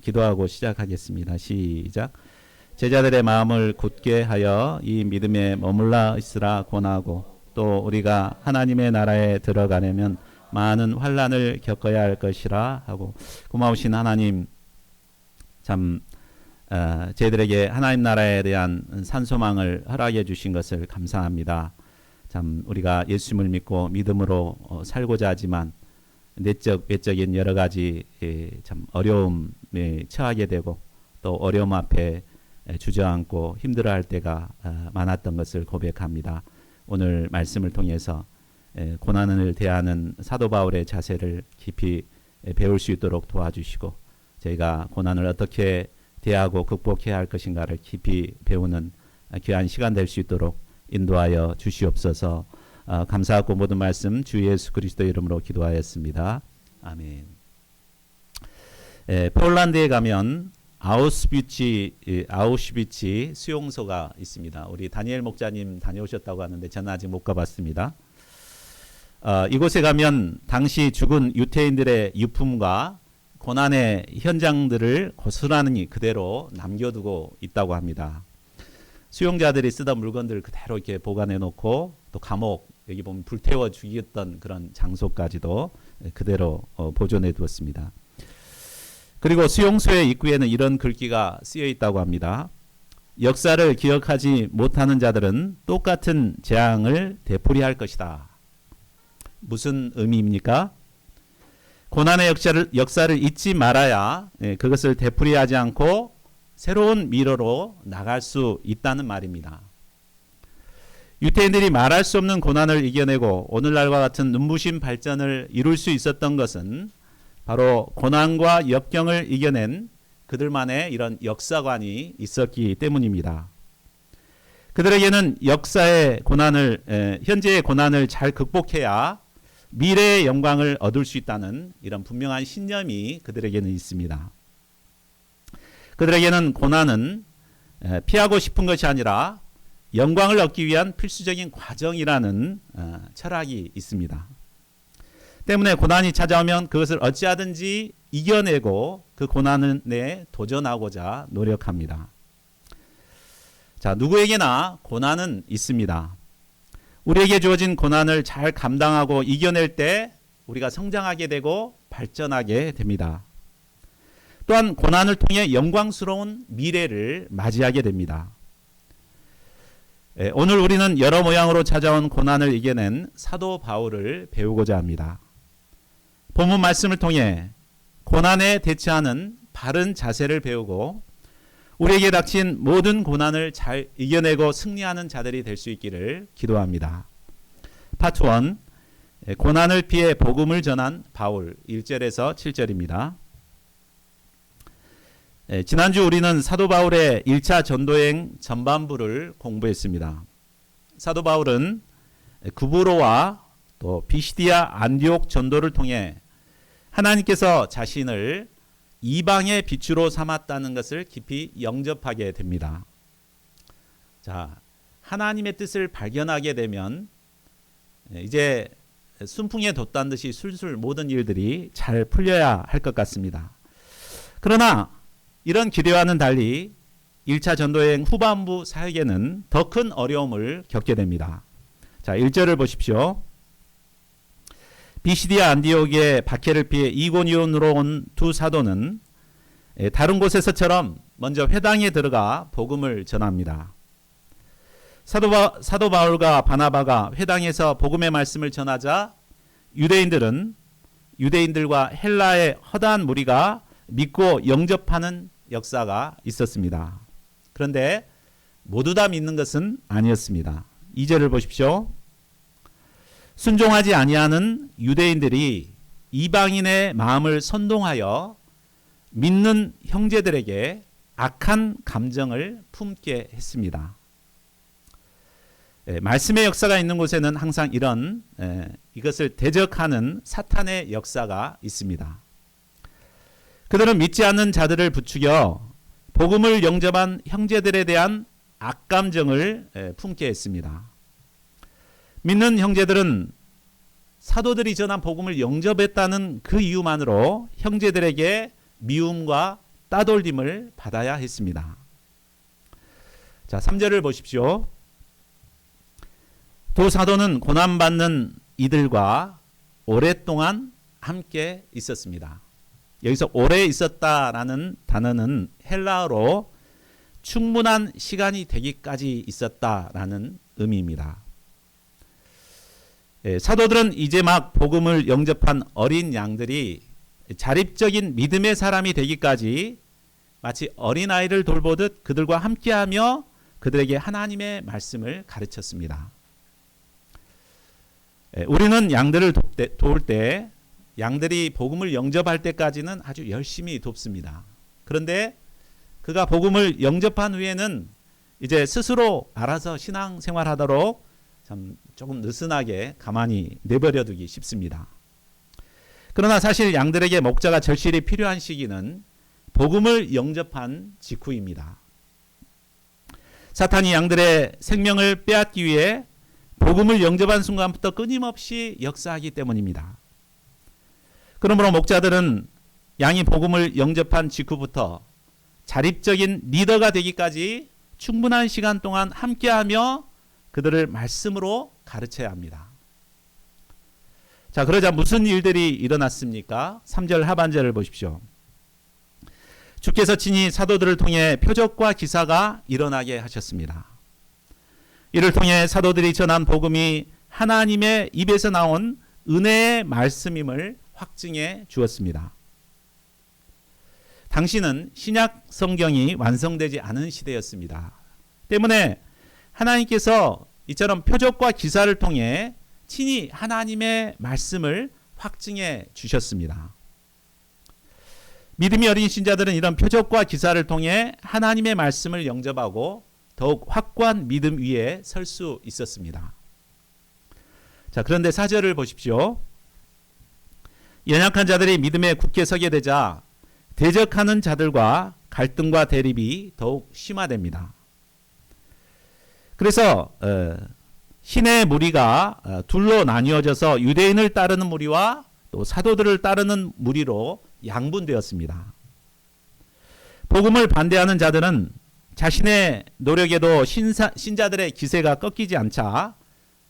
기도하고 시작하겠습니다. 시작. 제자들의 마음을 굳게 하여 이 믿음에 머물러 있으라 권하고, 또 우리가 하나님의 나라에 들어가려면 많은 환난을 겪어야 할 것이라 하고. 고마우신 하나님, 참 저희들에게 하나님 나라에 대한 산소망을 허락해 주신 것을 감사합니다. 참 우리가 예수님을 믿고 믿음으로 살고자 하지만 내적 외적인 여러 가지 참 어려움에 처하게 되고, 또 어려움 앞에 주저앉고 힘들어할 때가 많았던 것을 고백합니다. 오늘 말씀을 통해서 고난을 대하는 사도 바울의 자세를 깊이 배울 수 있도록 도와주시고, 저희가 고난을 어떻게 대하고 극복해야 할 것인가를 깊이 배우는 귀한 시간 될 수 있도록 인도하여 주시옵소서. 감사하고 모든 말씀 주 예수 그리스도 이름으로 기도하였습니다. 아멘. 폴란드에 가면 아우슈비츠 수용소가 있습니다. 우리 다니엘 목사님 다녀오셨다고 하는데 저는 아직 못 가봤습니다. 이곳에 가면 당시 죽은 유태인들의 유품과 고난의 현장들을 고스란히 그대로 남겨두고 있다고 합니다. 수용자들이 쓰던 물건들을 그대로 이렇게 보관해 놓고, 또 감옥, 여기 보면 불태워 죽였던 그런 장소까지도 그대로 보존해 두었습니다. 그리고 수용소의 입구에는 이런 글귀가 쓰여 있다고 합니다. 역사를 기억하지 못하는 자들은 똑같은 재앙을 되풀이할 것이다. 무슨 의미입니까? 고난의 역사를 잊지 말아야 그것을 되풀이하지 않고 새로운 미래로 나갈 수 있다는 말입니다. 유태인들이 말할 수 없는 고난을 이겨내고 오늘날과 같은 눈부신 발전을 이룰 수 있었던 것은 바로 고난과 역경을 이겨낸 그들만의 이런 역사관이 있었기 때문입니다. 그들에게는 역사의 고난을, 현재의 고난을 잘 극복해야 미래의 영광을 얻을 수 있다는 이런 분명한 신념이 그들에게는 있습니다. 그들에게는 고난은 피하고 싶은 것이 아니라 영광을 얻기 위한 필수적인 과정이라는 철학이 있습니다. 때문에 고난이 찾아오면 그것을 어찌하든지 이겨내고 그 고난에 도전하고자 노력합니다. 자, 누구에게나 고난은 있습니다. 우리에게 주어진 고난을 잘 감당하고 이겨낼 때 우리가 성장하게 되고 발전하게 됩니다. 또한 고난을 통해 영광스러운 미래를 맞이하게 됩니다. 오늘 우리는 여러 모양으로 찾아온 고난을 이겨낸 사도 바울을 배우고자 합니다. 본문 말씀을 통해 고난에 대처하는 바른 자세를 배우고 우리에게 닥친 모든 고난을 잘 이겨내고 승리하는 자들이 될 수 있기를 기도합니다. 파트 1, 고난을 피해 복음을 전한 바울, 1절에서 7절입니다. 지난주 우리는 사도 바울의 1차 전도행 전반부를 공부했습니다. 사도 바울은 구브로와 또 비시디아 안디옥 전도를 통해 하나님께서 자신을 이방의 빛으로 삼았다는 것을 깊이 영접하게 됩니다. 자, 하나님의 뜻을 발견하게 되면 이제 순풍에 돛단 듯이 술술 모든 일들이 잘 풀려야 할 것 같습니다. 그러나 이런 기대와는 달리 1차 전도여행 후반부 사역에는 더 큰 어려움을 겪게 됩니다. 자, 1절을 보십시오. 비시디아 안디옥의 박해를 피해 이고니온으로 온 두 사도는 다른 곳에서처럼 먼저 회당에 들어가 복음을 전합니다. 사도 바울과 바나바가 회당에서 복음의 말씀을 전하자 유대인들과 헬라의 허다한 무리가 믿고 영접하는 역사가 있었습니다. 그런데 모두 다 믿는 것은 아니었습니다. 2절을 보십시오. 순종하지 아니하는 유대인들이 이방인의 마음을 선동하여 믿는 형제들에게 악한 감정을 품게 했습니다. 말씀의 역사가 있는 곳에는 항상 이런 이것을 대적하는 사탄의 역사가 있습니다. 그들은 믿지 않는 자들을 부추겨 복음을 영접한 형제들에 대한 악감정을 품게 했습니다. 믿는 형제들은 사도들이 전한 복음을 영접했다는 그 이유만으로 형제들에게 미움과 따돌림을 받아야 했습니다. 자, 3절을 보십시오. 두 사도는 고난받는 이들과 오랫동안 함께 있었습니다. 여기서 오래 있었다라는 단어는 헬라어로 충분한 시간이 되기까지 있었다라는 의미입니다. 사도들은 이제 막 복음을 영접한 어린 양들이 자립적인 믿음의 사람이 되기까지 마치 어린아이를 돌보듯 그들과 함께하며 그들에게 하나님의 말씀을 가르쳤습니다. 우리는 양들을 도울 때 양들이 복음을 영접할 때까지는 아주 열심히 돕습니다. 그런데 그가 복음을 영접한 후에는 이제 스스로 알아서 신앙생활하도록 참 조금 느슨하게 가만히 내버려두기 쉽습니다. 그러나 사실 양들에게 목자가 절실히 필요한 시기는 복음을 영접한 직후입니다. 사탄이 양들의 생명을 빼앗기 위해 복음을 영접한 순간부터 끊임없이 역사하기 때문입니다. 그러므로 목자들은 양이 복음을 영접한 직후부터 자립적인 리더가 되기까지 충분한 시간 동안 함께하며 그들을 말씀으로 가르쳐야 합니다. 자, 그러자 무슨 일들이 일어났습니까? 3절 하반절을 보십시오. 주께서 친히 사도들을 통해 표적과 기사가 일어나게 하셨습니다. 이를 통해 사도들이 전한 복음이 하나님의 입에서 나온 은혜의 말씀임을 확증해 주었습니다. 당시는 신약 성경이 완성되지 않은 시대였습니다. 때문에 하나님께서 이처럼 표적과 기사를 통해 친히 하나님의 말씀을 확증해 주셨습니다. 믿음이 어린 신자들은 이런 표적과 기사를 통해 하나님의 말씀을 영접하고 더욱 확고한 믿음 위에 설 수 있었습니다. 자, 그런데 4절을 보십시오. 연약한 자들이 믿음에 굳게 서게 되자 대적하는 자들과 갈등과 대립이 더욱 심화됩니다. 그래서 신의 무리가 둘로 나뉘어져서 유대인을 따르는 무리와 또 사도들을 따르는 무리로 양분되었습니다. 복음을 반대하는 자들은 자신의 노력에도 신자들의 기세가 꺾이지 않자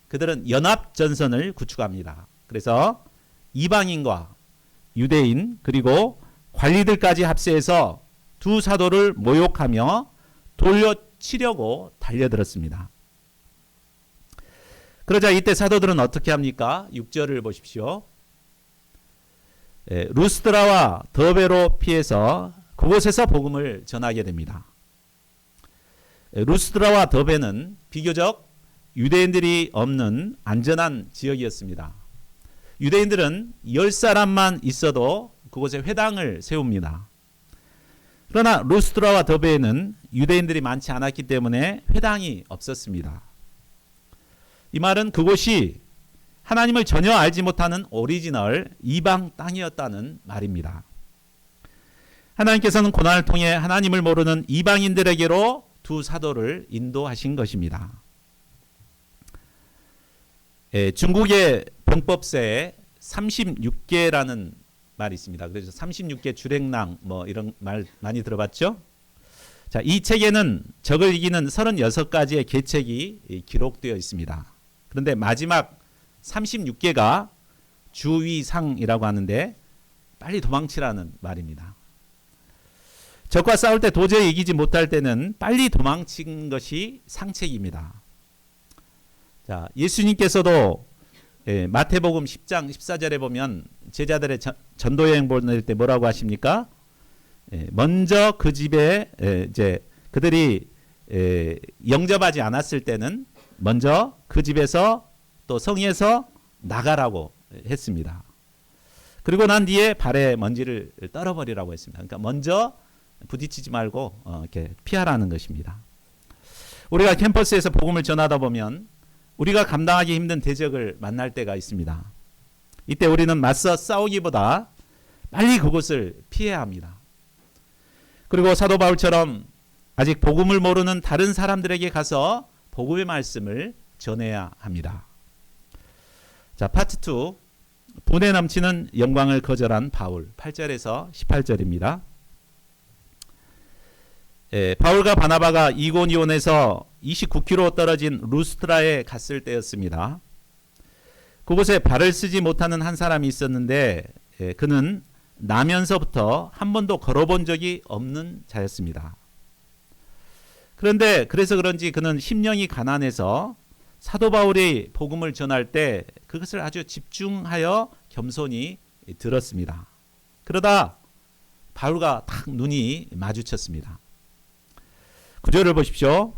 그들은 연합전선을 구축합니다. 그래서 이방인과 유대인 그리고 관리들까지 합세해서 두 사도를 모욕하며 돌려치려고 달려들었습니다. 그러자 이때 사도들은 어떻게 합니까? 6절을 보십시오. 루스드라와 더베로 피해서 그곳에서 복음을 전하게 됩니다. 루스드라와 더베는 비교적 유대인들이 없는 안전한 지역이었습니다. 유대인들은 10사람만 있어도 그곳에 회당을 세웁니다. 그러나 루스드라와 더베에는 유대인들이 많지 않았기 때문에 회당이 없었습니다. 이 말은 그곳이 하나님을 전혀 알지 못하는 오리지널 이방 땅이었다는 말입니다. 하나님께서는 고난을 통해 하나님을 모르는 이방인들에게로 두 사도를 인도하신 것입니다. 중국의 병법서에 36개라는 말이 있습니다. 그래서 36개 주랭랑 뭐 이런 말 많이 들어봤죠? 자, 이 책에는 적을 이기는 36가지의 계책이 기록되어 있습니다. 그런데 마지막 36개가 주위상이라고 하는데 빨리 도망치라는 말입니다. 적과 싸울 때 도저히 이기지 못할 때는 빨리 도망친 것이 상책입니다. 자, 예수님께서도 마태복음 10장 14절에 보면 제자들의 전도여행 보낼 때 뭐라고 하십니까? 먼저 그 집에 이제 그들이 영접하지 않았을 때는 먼저 그 집에서 또 성에서 나가라고 했습니다. 그리고 난 뒤에 발에 먼지를 떨어버리라고 했습니다. 그러니까 먼저 부딪히지 말고 이렇게 피하라는 것입니다. 우리가 캠퍼스에서 복음을 전하다 보면 우리가 감당하기 힘든 대적을 만날 때가 있습니다. 이때 우리는 맞서 싸우기보다 빨리 그곳을 피해야 합니다. 그리고 사도 바울처럼 아직 복음을 모르는 다른 사람들에게 가서 복음의 말씀을 전해야 합니다. 자, 파트 2. 분에 넘치는 영광을 거절한 바울. 8절에서 18절입니다. 바울과 바나바가 이고니온에서 29km 떨어진 루스트라에 갔을 때였습니다. 그곳에 발을 쓰지 못하는 한 사람이 있었는데 그는 나면서부터 한 번도 걸어본 적이 없는 자였습니다. 그런데 그래서 그런지 그는 심령이 가난해서 사도 바울이 복음을 전할 때 그것을 아주 집중하여 겸손히 들었습니다. 그러다 바울과 딱 눈이 마주쳤습니다. 구절을 보십시오.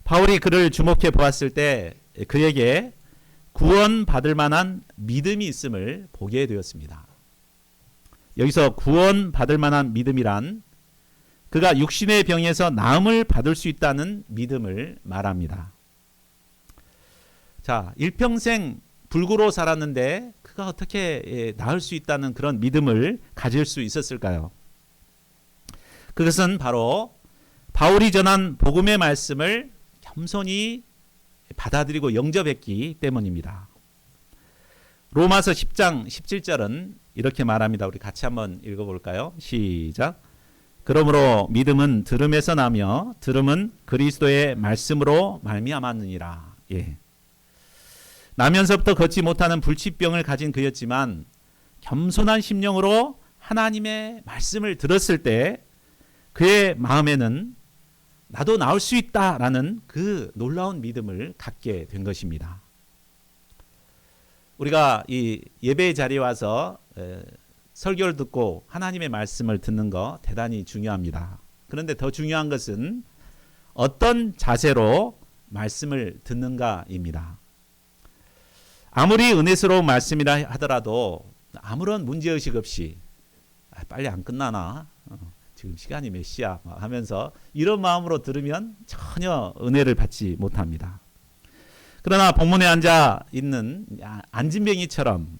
바울이 그를 주목해 보았을 때 그에게 구원받을 만한 믿음이 있음을 보게 되었습니다. 여기서 구원받을 만한 믿음이란 그가 육신의 병에서 나음을 받을 수 있다는 믿음을 말합니다. 자, 일평생 불구로 살았는데 그가 어떻게 나을 수 있다는 그런 믿음을 가질 수 있었을까요? 그것은 바로 바울이 전한 복음의 말씀을 겸손히 받아들이고 영접했기 때문입니다. 로마서 10장 17절은 이렇게 말합니다. 우리 같이 한번 읽어볼까요? 시작. 그러므로 믿음은 들음에서 나며 들음은 그리스도의 말씀으로 말미암았느니라. 예. 나면서부터 걷지 못하는 불치병을 가진 그였지만 겸손한 심령으로 하나님의 말씀을 들었을 때 그의 마음에는 나도 나올 수 있다라는 그 놀라운 믿음을 갖게 된 것입니다. 우리가 이 예배 자리에 와서 설교를 듣고 하나님의 말씀을 듣는 거 대단히 중요합니다. 그런데 더 중요한 것은 어떤 자세로 말씀을 듣는가입니다. 아무리 은혜스러운 말씀이라 하더라도 아무런 문제의식 없이 빨리 안 끝나나? 지금 시간이 몇 시야? 하면서 이런 마음으로 들으면 전혀 은혜를 받지 못합니다. 그러나 본문에 앉아 있는 안진뱅이처럼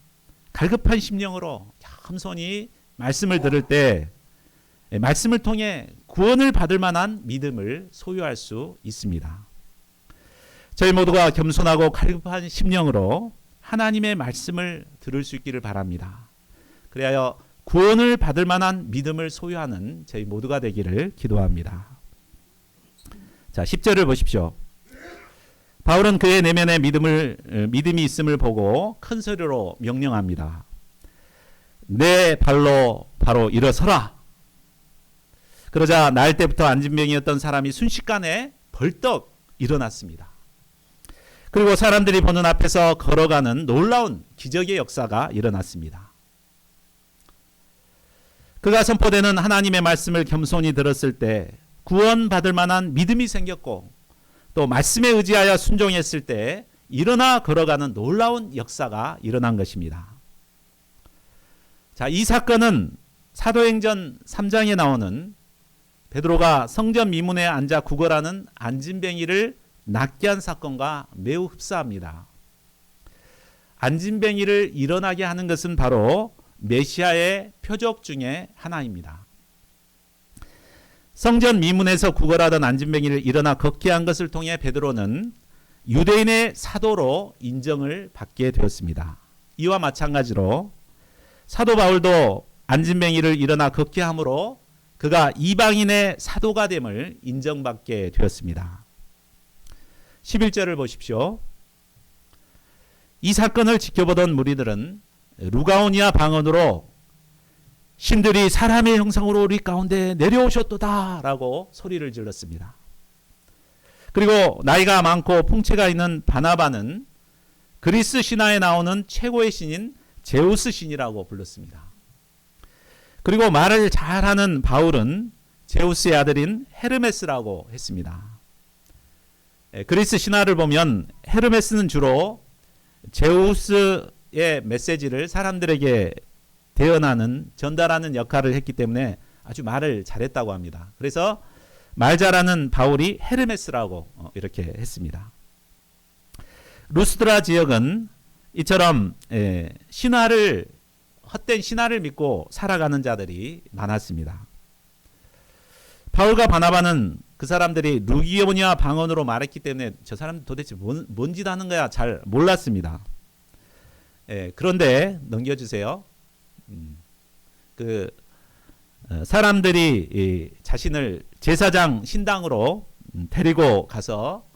갈급한 심령으로 겸손히 말씀을 들을 때 말씀을 통해 구원을 받을 만한 믿음을 소유할 수 있습니다. 저희 모두가 겸손하고 갈급한 심령으로 하나님의 말씀을 들을 수 있기를 바랍니다. 그리하여 구원을 받을 만한 믿음을 소유하는 저희 모두가 되기를 기도합니다. 자, 10절을 보십시오. 바울은 그의 내면에 믿음이 있음을 보고 큰 소리로 명령합니다. 내 발로 바로 일어서라. 그러자 날 때부터 안진병이었던 사람이 순식간에 벌떡 일어났습니다. 그리고 사람들이 보는 앞에서 걸어가는 놀라운 기적의 역사가 일어났습니다. 그가 선포되는 하나님의 말씀을 겸손히 들었을 때 구원받을 만한 믿음이 생겼고 또 말씀에 의지하여 순종했을 때 일어나 걸어가는 놀라운 역사가 일어난 것입니다. 자, 이 사건은 사도행전 3장에 나오는 베드로가 성전 미문에 앉아 구걸하는 안진뱅이를 낫게 한 사건과 매우 흡사합니다. 안진뱅이를 일어나게 하는 것은 바로 메시아의 표적 중에 하나입니다. 성전 미문에서 구걸하던 안진뱅이를 일어나 걷게 한 것을 통해 베드로는 유대인의 사도로 인정을 받게 되었습니다. 이와 마찬가지로 사도 바울도 안진뱅이를 일어나 걷게 함으로 그가 이방인의 사도가 됨을 인정받게 되었습니다. 11절을 보십시오. 이 사건을 지켜보던 무리들은 루가오니아 방언으로 신들이 사람의 형상으로 우리 가운데 내려오셨도다 라고 소리를 질렀습니다. 그리고 나이가 많고 풍채가 있는 바나바는 그리스 신화에 나오는 최고의 신인 제우스 신이라고 불렀습니다. 그리고 말을 잘하는 바울은 제우스의 아들인 헤르메스라고 했습니다. 그리스 신화를 보면 헤르메스는 주로 제우스의 메시지를 사람들에게 전달하는 역할을 했기 때문에 아주 말을 잘했다고 합니다. 그래서 말 잘하는 바울이 헤르메스라고 이렇게 했습니다. 루스드라 지역은 이처럼 헛된 신화를 믿고 살아가는 자들이 많았습니다. 바울과 바나바는 그 사람들이 루기오니아 방언으로 말했기 때문에 저 사람 도대체 뭔 짓 하는 거야 잘 몰랐습니다. 예, 그런데 넘겨주세요. 그 사람들이 자신을 제사장 신당으로 데리고 가서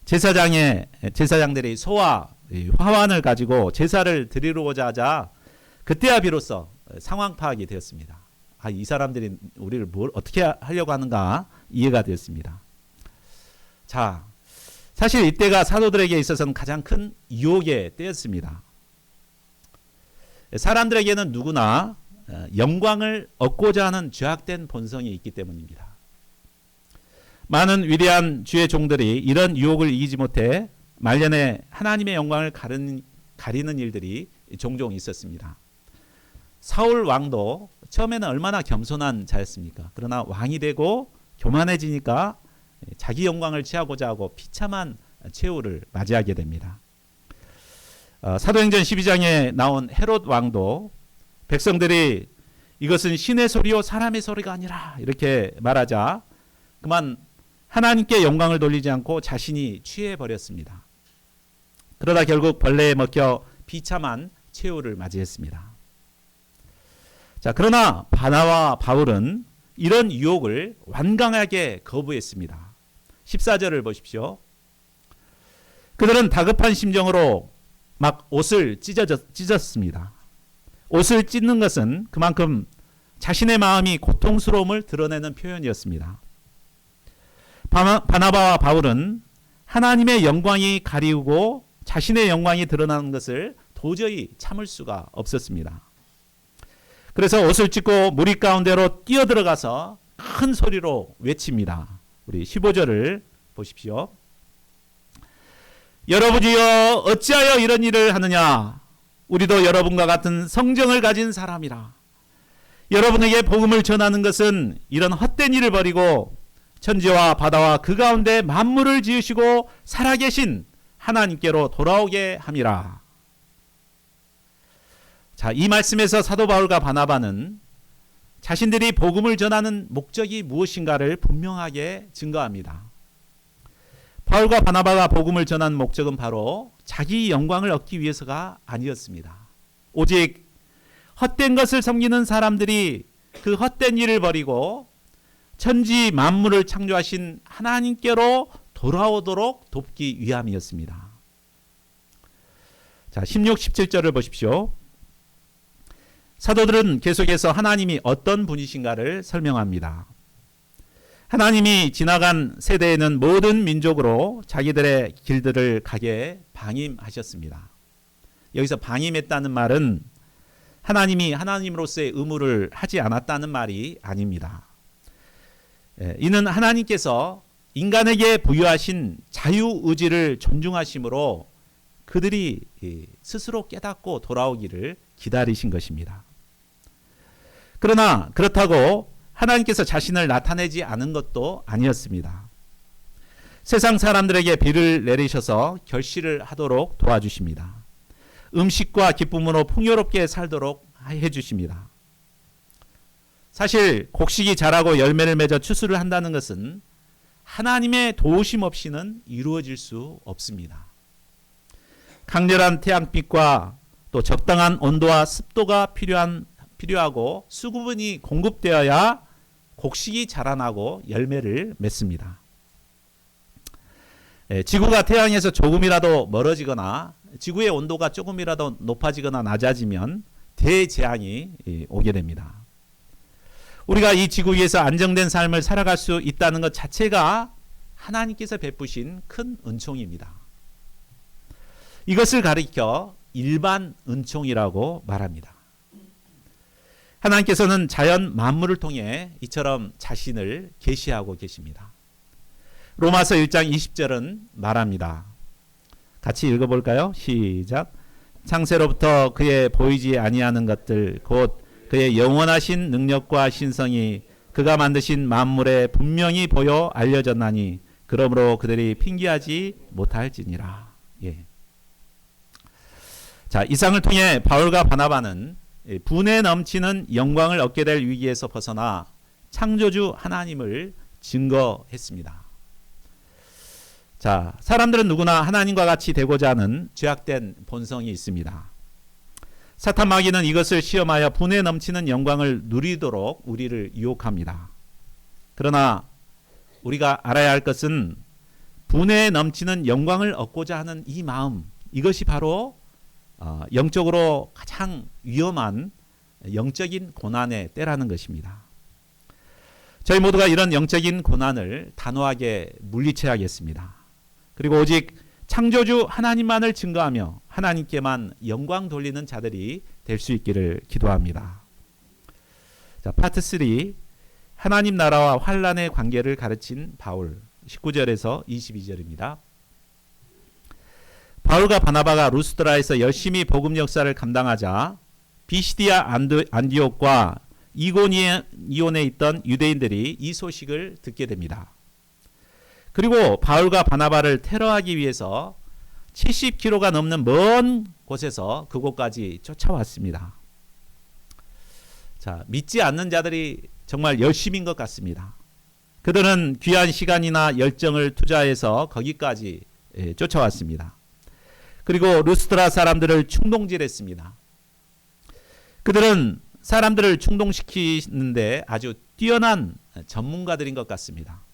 제사장들이 소와 화환을 가지고 제사를 드리고자 하자 그때야 비로소 상황 파악이 되었습니다. 아, 이 사람들이 우리를 뭘 어떻게 하려고 하는가 이해가 되었습니다. 자, 사실 이때가 사도들에게 있어서는 가장 큰 유혹의 때였습니다. 사람들에게는 누구나 영광을 얻고자 하는 죄악된 본성이 있기 때문입니다. 많은 위대한 주의 종들이 이런 유혹을 이기지 못해 말년에 하나님의 영광을 가리는 일들이 종종 있었습니다. 사울 왕도 처음에는 얼마나 겸손한 자였습니까? 그러나 왕이 되고 교만해지니까 자기 영광을 취하고자 하고 비참한 최후를 맞이하게 됩니다. 사도행전 12장에 나온 헤롯 왕도 백성들이 이것은 신의 소리요 사람의 소리가 아니라 이렇게 말하자 그만 하나님께 영광을 돌리지 않고 자신이 취해버렸습니다. 그러다 결국 벌레에 먹혀 비참한 최후를 맞이했습니다. 자, 그러나 바나와 바울은 이런 유혹을 완강하게 거부했습니다. 14절을 보십시오. 그들은 다급한 심정으로 막 옷을 찢었습니다. 옷을 찢는 것은 그만큼 자신의 마음이 고통스러움을 드러내는 표현이었습니다. 바나바와 바울은 하나님의 영광이 가리우고 자신의 영광이 드러나는 것을 도저히 참을 수가 없었습니다. 그래서 옷을 찢고 무리 가운데로 뛰어들어가서 큰 소리로 외칩니다. 우리 15절을 보십시오. 여러분이여 어찌하여 이런 일을 하느냐? 우리도 여러분과 같은 성정을 가진 사람이라. 여러분에게 복음을 전하는 것은 이런 헛된 일을 버리고 천지와 바다와 그 가운데 만물을 지으시고 살아계신 하나님께로 돌아오게 함이라. 자, 이 말씀에서 사도 바울과 바나바는 자신들이 복음을 전하는 목적이 무엇인가를 분명하게 증거합니다. 바울과 바나바가 복음을 전하는 목적은 바로 자기 영광을 얻기 위해서가 아니었습니다. 오직 헛된 것을 섬기는 사람들이 그 헛된 일을 버리고 천지 만물을 창조하신 하나님께로 돌아오도록 돕기 위함이었습니다. 자, 16, 17절을 보십시오. 사도들은 계속해서 하나님이 어떤 분이신가를 설명합니다. 하나님이 지나간 세대에는 모든 민족으로 자기들의 길들을 가게 방임하셨습니다. 여기서 방임했다는 말은 하나님이 하나님으로서의 의무를 하지 않았다는 말이 아닙니다. 이는 하나님께서 인간에게 부여하신 자유의지를 존중하심으로 그들이 스스로 깨닫고 돌아오기를 기다리신 것입니다. 그러나 그렇다고 하나님께서 자신을 나타내지 않은 것도 아니었습니다. 세상 사람들에게 비를 내리셔서 결실을 하도록 도와주십니다. 음식과 기쁨으로 풍요롭게 살도록 해주십니다. 사실 곡식이 자라고 열매를 맺어 추수를 한다는 것은 하나님의 도우심 없이는 이루어질 수 없습니다. 강렬한 태양빛과 또 적당한 온도와 습도가 필요하고 수분이 공급되어야 곡식이 자라나고 열매를 맺습니다. 지구가 태양에서 조금이라도 멀어지거나 지구의 온도가 조금이라도 높아지거나 낮아지면 대재앙이 오게 됩니다. 우리가 이 지구 위에서 안정된 삶을 살아갈 수 있다는 것 자체가 하나님께서 베푸신 큰 은총입니다. 이것을 가리켜 일반 은총이라고 말합니다. 하나님께서는 자연 만물을 통해 이처럼 자신을 계시하고 계십니다. 로마서 1장 20절은 말합니다. 같이 읽어볼까요? 시작. 창세로부터 그의 보이지 아니하는 것들 곧 그의 영원하신 능력과 신성이 그가 만드신 만물에 분명히 보여 알려졌나니 그러므로 그들이 핑계하지 못할지니라. 예. 자, 이상을 통해 바울과 바나바는 분에 넘치는 영광을 얻게 될 위기에서 벗어나 창조주 하나님을 증거했습니다. 자, 사람들은 누구나 하나님과 같이 되고자 하는 죄악된 본성이 있습니다. 사탄 마귀는 이것을 시험하여 분에 넘치는 영광을 누리도록 우리를 유혹합니다. 그러나 우리가 알아야 할 것은 분에 넘치는 영광을 얻고자 하는 이 마음, 이것이 바로 영적으로 가장 위험한 영적인 고난의 때라는 것입니다. 저희 모두가 이런 영적인 고난을 단호하게 물리쳐야겠습니다. 그리고 오직 창조주 하나님만을 증거하며 하나님께만 영광 돌리는 자들이 될 수 있기를 기도합니다. 자, 파트 3, 하나님 나라와 환난의 관계를 가르친 바울, 19절에서 22절입니다. 바울과 바나바가 루스드라에서 열심히 복음 역사를 감당하자 비시디아 안디옥과 이고니온에 있던 유대인들이 이 소식을 듣게 됩니다. 그리고 바울과 바나바를 테러하기 위해서 70km가 넘는 먼 곳에서 그곳까지 쫓아왔습니다. 자, 믿지 않는 자들이 정말 열심인 것 같습니다. 그들은 귀한 시간이나 열정을 투자해서 거기까지 쫓아왔습니다. 그리고 루스드라 사람들을 충동질했습니다. 그들은 사람들을 충동시키는데 아주 뛰어난 전문가들인 것 같습니다.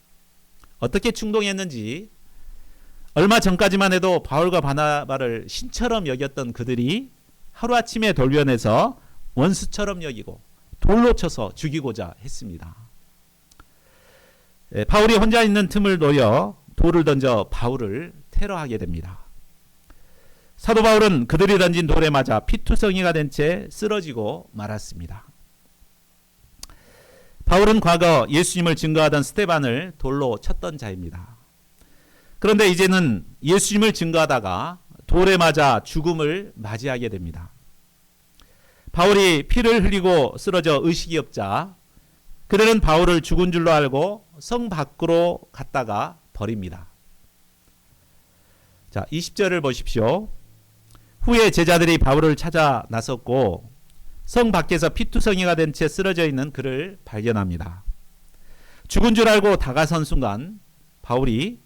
어떻게 충동했는지 얼마 전까지만 해도 바울과 바나바를 신처럼 여겼던 그들이 하루아침에 돌변해서 원수처럼 여기고 돌로 쳐서 죽이고자 했습니다. 바울이 혼자 있는 틈을 노려 돌을 던져 바울을 테러하게 됩니다. 사도 바울은 그들이 던진 돌에 맞아 피투성이가 된 채 쓰러지고 말았습니다. 바울은 과거 예수님을 증거하던 스데반을 돌로 쳤던 자입니다. 그런데 이제는 예수님을 증거하다가 돌에 맞아 죽음을 맞이하게 됩니다. 바울이 피를 흘리고 쓰러져 의식이 없자 그들은 바울을 죽은 줄로 알고 성 밖으로 갔다가 버립니다. 자, 20절을 보십시오. 후에 제자들이 바울을 찾아 나섰고 성 밖에서 피투성이가 된 채 쓰러져 있는 그를 발견합니다. 죽은 줄 알고 다가선 순간 바울이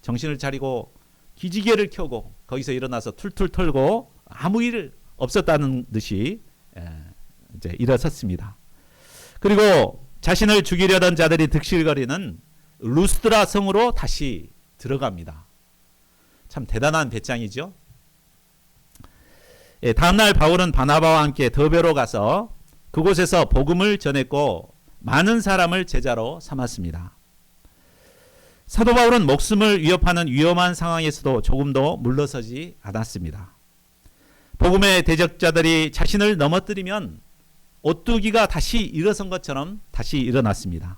정신을 차리고 기지개를 켜고 거기서 일어나서 툴툴 털고 아무 일 없었다는 듯이 이제 일어섰습니다. 그리고 자신을 죽이려던 자들이 득실거리는 루스드라 성으로 다시 들어갑니다. 참 대단한 배짱이죠. 다음날 바울은 바나바와 함께 더베로 가서 그곳에서 복음을 전했고 많은 사람을 제자로 삼았습니다. 사도 바울은 목숨을 위협하는 위험한 상황에서도 조금도 물러서지 않았습니다. 복음의 대적자들이 자신을 넘어뜨리면 오뚜기가 다시 일어선 것처럼 다시 일어났습니다.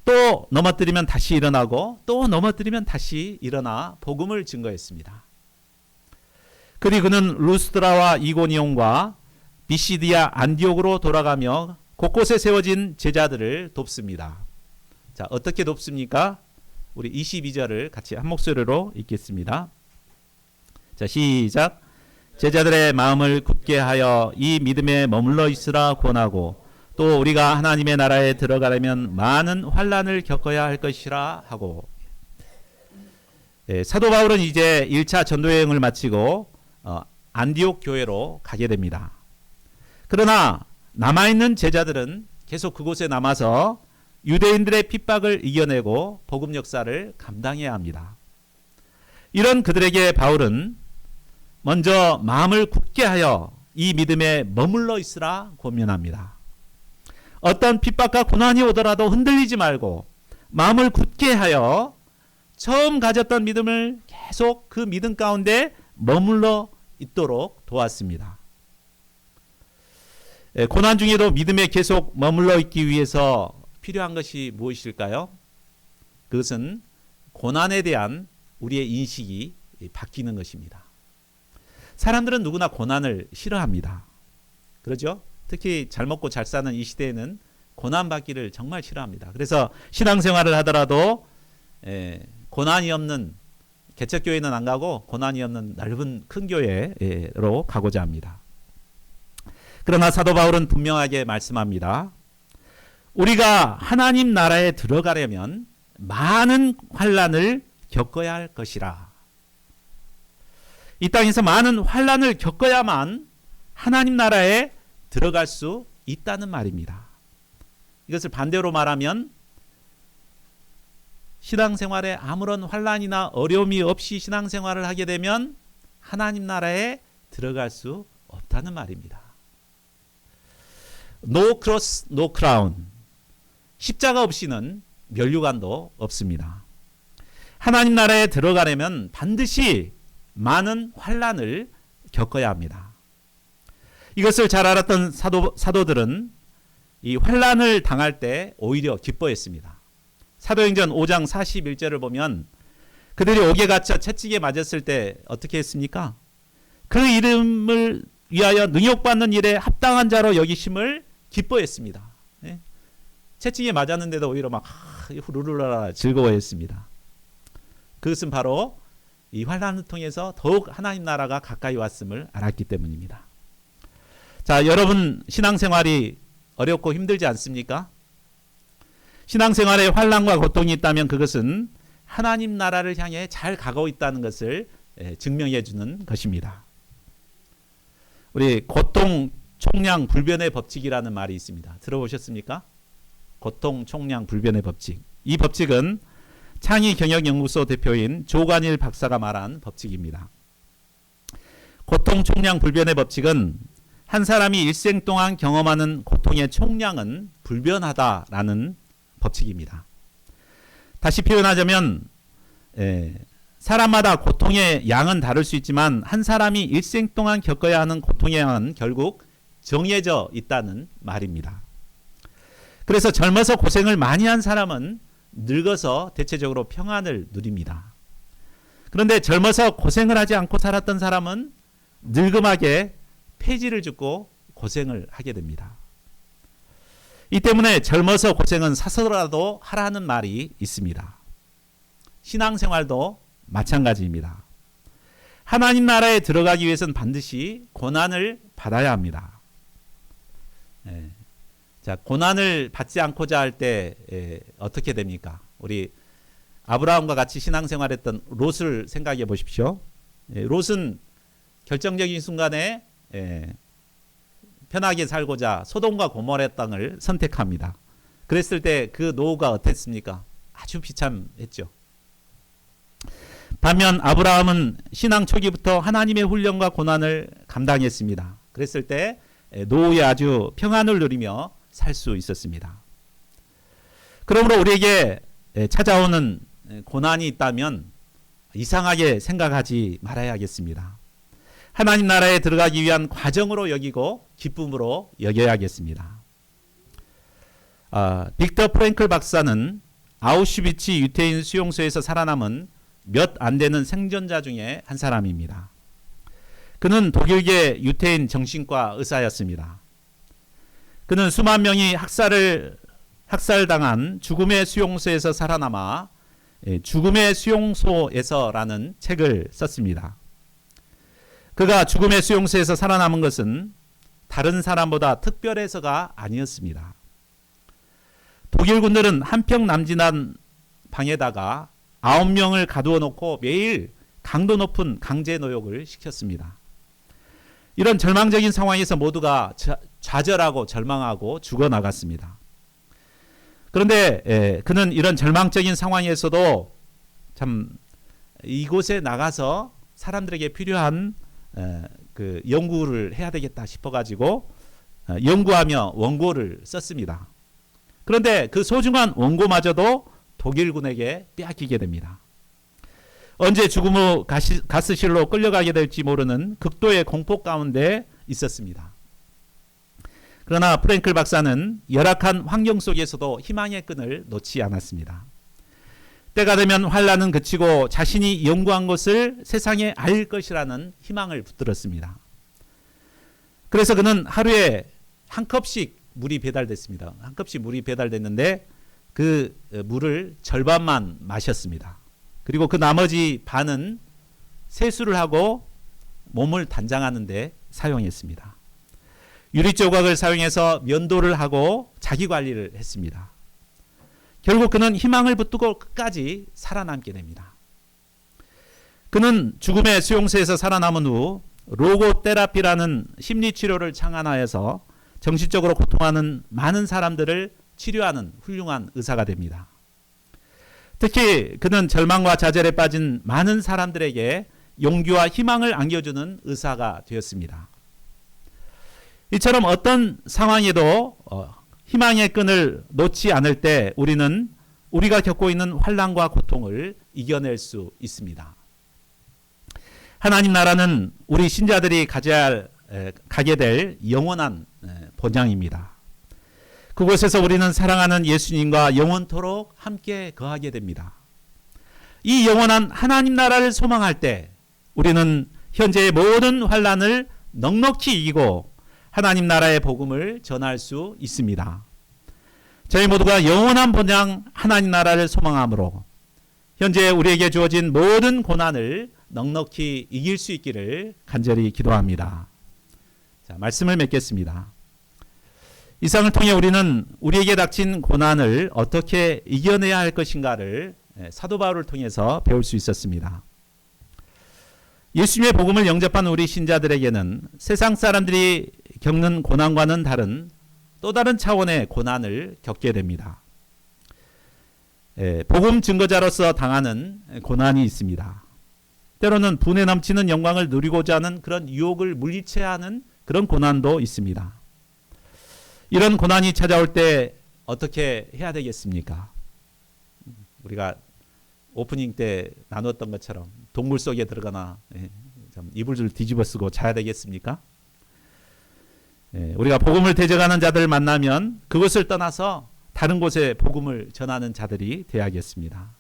또 넘어뜨리면 다시 일어나고 또 넘어뜨리면 다시 일어나 복음을 증거했습니다. 그리고 그는 루스드라와 이고니온과 비시디아 안디옥으로 돌아가며 곳곳에 세워진 제자들을 돕습니다. 자, 어떻게 돕습니까? 우리 22절을 같이 한 목소리로 읽겠습니다. 자, 시작. 제자들의 마음을 굳게 하여 이 믿음에 머물러 있으라 권하고 또 우리가 하나님의 나라에 들어가려면 많은 환난을 겪어야 할 것이라 하고. 사도 바울은 이제 1차 전도 여행을 마치고 안디옥 교회로 가게 됩니다. 그러나 남아있는 제자들은 계속 그곳에 남아서 유대인들의 핍박을 이겨내고 복음 역사를 감당해야 합니다. 이런 그들에게 바울은 먼저 마음을 굳게 하여 이 믿음에 머물러 있으라 권면합니다. 어떤 핍박과 고난이 오더라도 흔들리지 말고 마음을 굳게 하여 처음 가졌던 믿음을 계속 그 믿음 가운데 머물러 있도록 도왔습니다. 고난 중에도 믿음에 계속 머물러 있기 위해서 필요한 것이 무엇일까요? 그것은 고난에 대한 우리의 인식이 바뀌는 것입니다. 사람들은 누구나 고난을 싫어합니다. 그렇죠? 특히 잘 먹고 잘 사는 이 시대에는 고난받기를 정말 싫어합니다. 그래서 신앙생활을 하더라도 고난이 없는 개척교회는 안 가고 고난이 없는 넓은 큰 교회로 가고자 합니다. 그러나 사도 바울은 분명하게 말씀합니다. 우리가 하나님 나라에 들어가려면 많은 환난을 겪어야 할 것이라. 이 땅에서 많은 환난을 겪어야만 하나님 나라에 들어갈 수 있다는 말입니다. 이것을 반대로 말하면 신앙생활에 아무런 환난이나 어려움이 없이 신앙생활을 하게 되면 하나님 나라에 들어갈 수 없다는 말입니다. No cross, no crown. 십자가 없이는 면류관도 없습니다. 하나님 나라에 들어가려면 반드시 많은 환난을 겪어야 합니다. 이것을 잘 알았던 사도들은 이 환난을 당할 때 오히려 기뻐했습니다. 사도행전 5장 41절을 보면 그들이 옥에 갇혀 채찍에 맞았을 때 어떻게 했습니까? 그 이름을 위하여 능욕받는 일에 합당한 자로 여기심을 기뻐했습니다. 네? 채찍에 맞았는데도 오히려 막 후루루라 즐거워했습니다. 그것은 바로 이 환난을 통해서 더욱 하나님 나라가 가까이 왔음을 알았기 때문입니다. 자, 여러분 신앙생활이 어렵고 힘들지 않습니까? 신앙생활에 환난과 고통이 있다면 그것은 하나님 나라를 향해 잘 가고 있다는 것을 증명해 주는 것입니다. 우리 고통 총량 불변의 법칙이라는 말이 있습니다. 들어보셨습니까? 고통 총량 불변의 법칙. 이 법칙은 창의경영연구소 대표인 조관일 박사가 말한 법칙입니다. 고통 총량 불변의 법칙은 한 사람이 일생 동안 경험하는 고통의 총량은 불변하다라는 법칙입니다. 다시 표현하자면 사람마다 고통의 양은 다를 수 있지만 한 사람이 일생 동안 겪어야 하는 고통의 양은 결국 정해져 있다는 말입니다. 그래서 젊어서 고생을 많이 한 사람은 늙어서 대체적으로 평안을 누립니다. 그런데 젊어서 고생을 하지 않고 살았던 사람은 늙음하게 폐지를 줍고 고생을 하게 됩니다. 이 때문에 젊어서 고생은 사서라도 하라는 말이 있습니다. 신앙생활도 마찬가지입니다. 하나님 나라에 들어가기 위해서는 반드시 고난을 받아야 합니다. 자, 고난을 받지 않고자 할 때 어떻게 됩니까? 우리 아브라함과 같이 신앙생활했던 롯을 생각해 보십시오. 롯은 결정적인 순간에 편하게 살고자 소돔과 고모라 땅을 선택합니다. 그랬을 때 그 노후가 어땠습니까? 아주 비참했죠. 반면 아브라함은 신앙 초기부터 하나님의 훈련과 고난을 감당했습니다. 그랬을 때 노후에 아주 평안을 누리며 살 수 있었습니다. 그러므로 우리에게 찾아오는 고난이 있다면 이상하게 생각하지 말아야겠습니다. 하나님 나라에 들어가기 위한 과정으로 여기고 기쁨으로 여겨야겠습니다. 빅터 프랭클 박사는 아우슈비츠 유태인 수용소에서 살아남은 몇 안 되는 생존자 중에 한 사람입니다. 그는 독일계 유태인 정신과 의사였습니다. 그는 수만 명이 학살당한 죽음의 수용소에서 살아남아 죽음의 수용소에서라는 책을 썼습니다. 그가 죽음의 수용소에서 살아남은 것은 다른 사람보다 특별해서가 아니었습니다. 독일 군들은 한평 남진한 방에다가 9명을 가두어 놓고 매일 강도 높은 강제 노역을 시켰습니다. 이런 절망적인 상황에서 모두가 좌절하고 절망하고 죽어나갔습니다. 그런데 그는 이런 절망적인 상황에서도 참 이곳에 나가서 사람들에게 필요한 그 연구를 해야 되겠다 싶어가지고 연구하며 원고를 썼습니다. 그런데 그 소중한 원고마저도 독일군에게 빼앗기게 됩니다. 언제 죽음 후 가스실로 끌려가게 될지 모르는 극도의 공포 가운데 있었습니다. 그러나 프랭클 박사는 열악한 환경 속에서도 희망의 끈을 놓지 않았습니다. 때가 되면 환난은 그치고 자신이 연구한 것을 세상에 알릴 것이라는 희망을 붙들었습니다. 그래서 그는 하루에 한 컵씩 물이 배달됐습니다. 한 컵씩 물이 배달됐는데 그 물을 절반만 마셨습니다. 그리고 그 나머지 반은 세수를 하고 몸을 단장하는 데 사용했습니다. 유리조각을 사용해서 면도를 하고 자기 관리를 했습니다. 결국 그는 희망을 붙들고 끝까지 살아남게 됩니다. 그는 죽음의 수용소에서 살아남은 후 로고테라피라는 심리치료를 창안하여서 정신적으로 고통하는 많은 사람들을 치료하는 훌륭한 의사가 됩니다. 특히 그는 절망과 좌절에 빠진 많은 사람들에게 용기와 희망을 안겨주는 의사가 되었습니다. 이처럼 어떤 상황에도 희망의 끈을 놓지 않을 때 우리는 우리가 겪고 있는 환난과 고통을 이겨낼 수 있습니다. 하나님 나라는 우리 신자들이 가게 될 영원한 본향입니다. 그곳에서 우리는 사랑하는 예수님과 영원토록 함께 거하게 됩니다. 이 영원한 하나님 나라를 소망할 때 우리는 현재의 모든 환난을 넉넉히 이기고 하나님 나라의 복음을 전할 수 있습니다. 저희 모두가 영원한 본향 하나님 나라를 소망함으로 현재 우리에게 주어진 모든 고난을 넉넉히 이길 수 있기를 간절히 기도합니다. 자, 말씀을 맺겠습니다. 이상을 통해 우리는 우리에게 닥친 고난을 어떻게 이겨내야 할 것인가를 사도 바울을 통해서 배울 수 있었습니다. 예수님의 복음을 영접한 우리 신자들에게는 세상 사람들이 겪는 고난과는 다른 또 다른 차원의 고난을 겪게 됩니다. 복음 증거자로서 당하는 고난이 있습니다. 때로는 분에 넘치는 영광을 누리고자 하는 그런 유혹을 물리쳐야 하는 그런 고난도 있습니다. 이런 고난이 찾아올 때 어떻게 해야 되겠습니까? 우리가 오프닝 때 나눴던 것처럼 동물 속에 들어가나 이불을 뒤집어 쓰고 자야 되겠습니까? 우리가 복음을 대적하는 자들을 만나면 그것을 떠나서 다른 곳에 복음을 전하는 자들이 되어야겠습니다.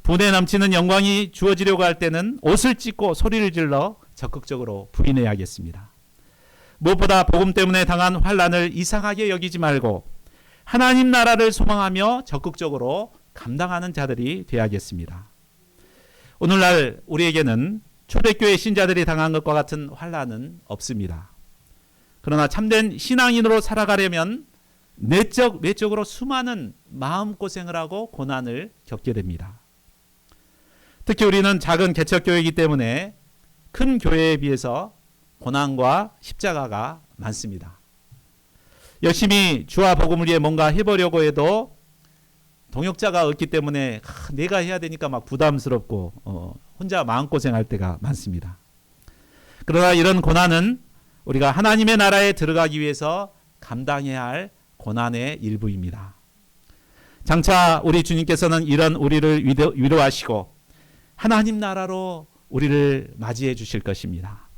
분에 넘치는 영광이 주어지려고 할 때는 옷을 찢고 소리를 질러 적극적으로 부인해야겠습니다. 무엇보다 복음 때문에 당한 환난을 이상하게 여기지 말고 하나님 나라를 소망하며 적극적으로 감당하는 자들이 되어야겠습니다. 오늘날 우리에게는 초대교회 신자들이 당한 것과 같은 환난은 없습니다. 그러나 참된 신앙인으로 살아가려면 내적으로 수많은 마음고생을 하고 고난을 겪게 됩니다. 특히 우리는 작은 개척교회이기 때문에 큰 교회에 비해서 고난과 십자가가 많습니다. 열심히 주와 복음을 위해 뭔가 해보려고 해도 동역자가 없기 때문에 내가 해야 되니까 막 부담스럽고 혼자 마음고생할 때가 많습니다. 그러나 이런 고난은 우리가 하나님의 나라에 들어가기 위해서 감당해야 할 고난의 일부입니다. 장차 우리 주님께서는 이런 우리를 위로하시고 하나님 나라로 우리를 맞이해 주실 것입니다.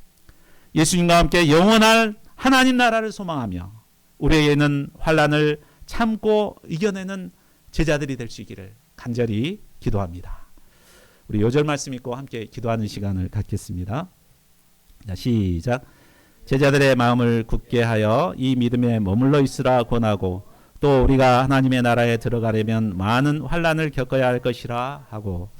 예수님과 함께 영원한 하나님 나라를 소망하며 우리에게는 환난을 참고 이겨내는 제자들이 될 수 있기를 간절히 기도합니다. 우리 요절 말씀 읽고 함께 기도하는 시간을 갖겠습니다. 자, 시작. 제자들의 마음을 굳게 하여 이 믿음에 머물러 있으라 권하고 또 우리가 하나님의 나라에 들어가려면 많은 환난을 겪어야 할 것이라 하고